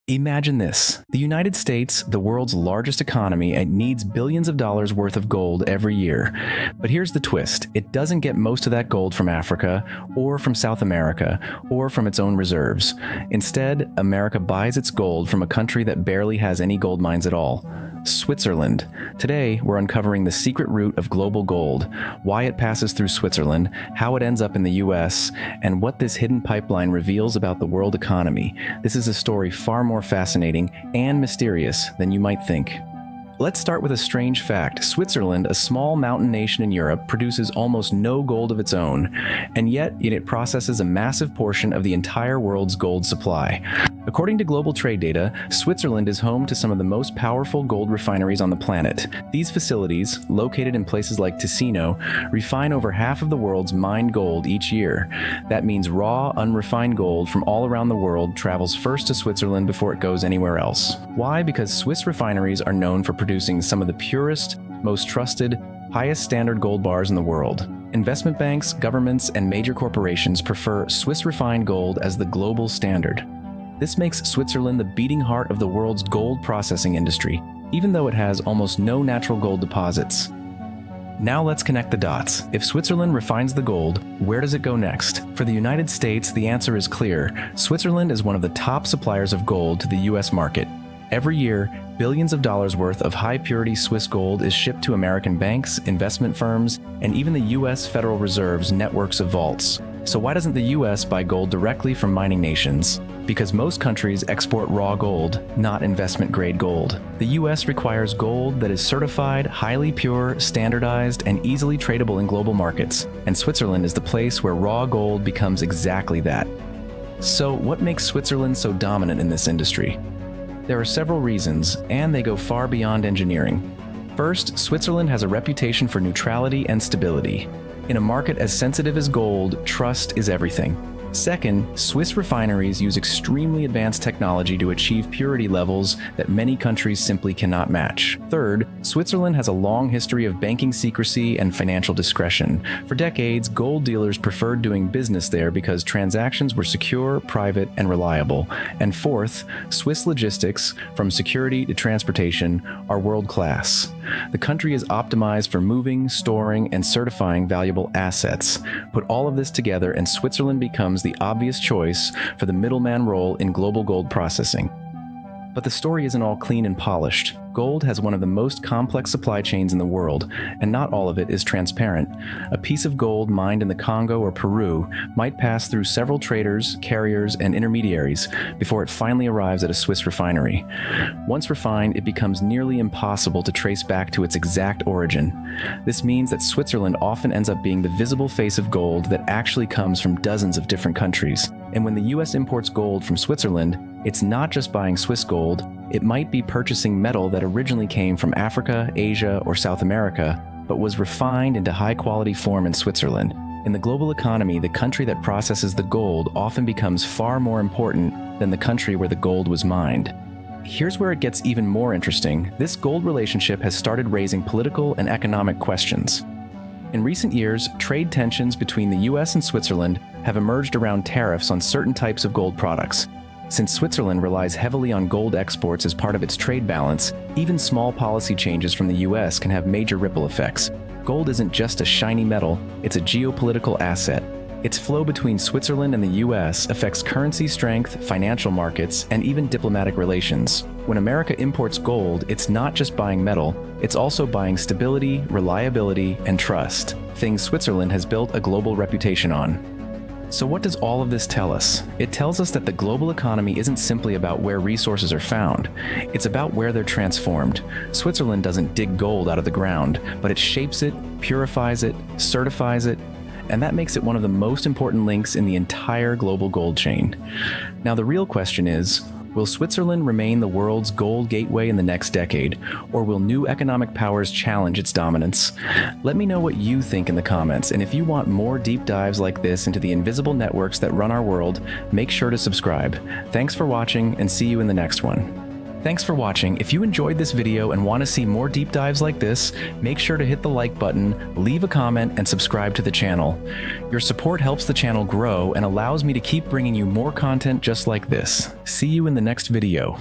Imagine this. The United States, the world's largest economy, and needs billions of dollars worth of gold every year. But here's the twist. It doesn't get most of that gold from Africa, or from South America, or from its own reserves. Instead, America buys its gold from a country that barely has any gold mines at all. Switzerland. Today, we're uncovering the secret route of global gold, why it passes through Switzerland, how it ends up in the US, and what this hidden pipeline reveals about the world economy. This is a story far more fascinating and mysterious than you might think. Let's start with a strange fact. Switzerland, a small mountain nation in Europe, produces almost no gold of its own, and yet it processes a massive portion of the entire world's gold supply. According to global trade data, Switzerland is home to some of the most powerful gold refineries on the planet. These facilities, located in places like Ticino, refine over half of the world's mined gold each year. That means raw, unrefined gold from all around the world travels first to Switzerland before it goes anywhere else. Why? Because Swiss refineries are known for producing some of the purest, most trusted, highest standard gold bars in the world. Investment banks, governments, and major corporations prefer Swiss refined gold as the global standard. This makes Switzerland the beating heart of the world's gold processing industry, even though it has almost no natural gold deposits. Now let's connect the dots. If Switzerland refines the gold, where does it go next? For the United States, the answer is clear. Switzerland is one of the top suppliers of gold to the US market. Every year, billions of dollars worth of high-purity Swiss gold is shipped to American banks, investment firms, and even the US Federal Reserve's networks of vaults. So why doesn't the US buy gold directly from mining nations? Because most countries export raw gold, not investment-grade gold. The US requires gold that is certified, highly pure, standardized, and easily tradable in global markets, and Switzerland is the place where raw gold becomes exactly that. So what makes Switzerland so dominant in this industry? There are several reasons, and they go far beyond engineering. First, Switzerland has a reputation for neutrality and stability. In a market as sensitive as gold, trust is everything. Second, Swiss refineries use extremely advanced technology to achieve purity levels that many countries simply cannot match. Third, Switzerland has a long history of banking secrecy and financial discretion. For decades, gold dealers preferred doing business there because transactions were secure, private, and reliable. And fourth, Swiss logistics, from security to transportation, are world-class. The country is optimized for moving, storing, and certifying valuable assets. Put all of this together, and Switzerland becomes the obvious choice for the middleman role in global gold processing. But the story isn't all clean and polished. Gold has one of the most complex supply chains in the world, and not all of it is transparent. A piece of gold mined in the Congo or Peru might pass through several traders, carriers, and intermediaries before it finally arrives at a Swiss refinery. Once refined, it becomes nearly impossible to trace back to its exact origin. This means that Switzerland often ends up being the visible face of gold that actually comes from dozens of different countries. And when the US imports gold from Switzerland, it's not just buying Swiss gold, it might be purchasing metal that originally came from Africa, Asia, or South America, but was refined into high-quality form in Switzerland. In the global economy, the country that processes the gold often becomes far more important than the country where the gold was mined. Here's where it gets even more interesting. This gold relationship has started raising political and economic questions. In recent years, trade tensions between the US and Switzerland have emerged around tariffs on certain types of gold products. Since Switzerland relies heavily on gold exports as part of its trade balance, even small policy changes from the US can have major ripple effects. Gold isn't just a shiny metal, it's a geopolitical asset. Its flow between Switzerland and the US affects currency strength, financial markets, and even diplomatic relations. When America imports gold, it's not just buying metal, it's also buying stability, reliability, and trust, things Switzerland has built a global reputation on. So what does all of this tell us? It tells us that the global economy isn't simply about where resources are found. It's about where they're transformed. Switzerland doesn't dig gold out of the ground, but it shapes it, purifies it, certifies it, and that makes it one of the most important links in the entire global gold chain. Now the real question is, will Switzerland remain the world's gold gateway in the next decade, or will new economic powers challenge its dominance? Let me know what you think in the comments, and if you want more deep dives like this into the invisible networks that run our world, make sure to subscribe. Thanks for watching, and see you in the next one. Thanks for watching. If you enjoyed this video and want to see more deep dives like this, make sure to hit the like button, leave a comment, and subscribe to the channel. Your support helps the channel grow and allows me to keep bringing you more content just like this. See you in the next video.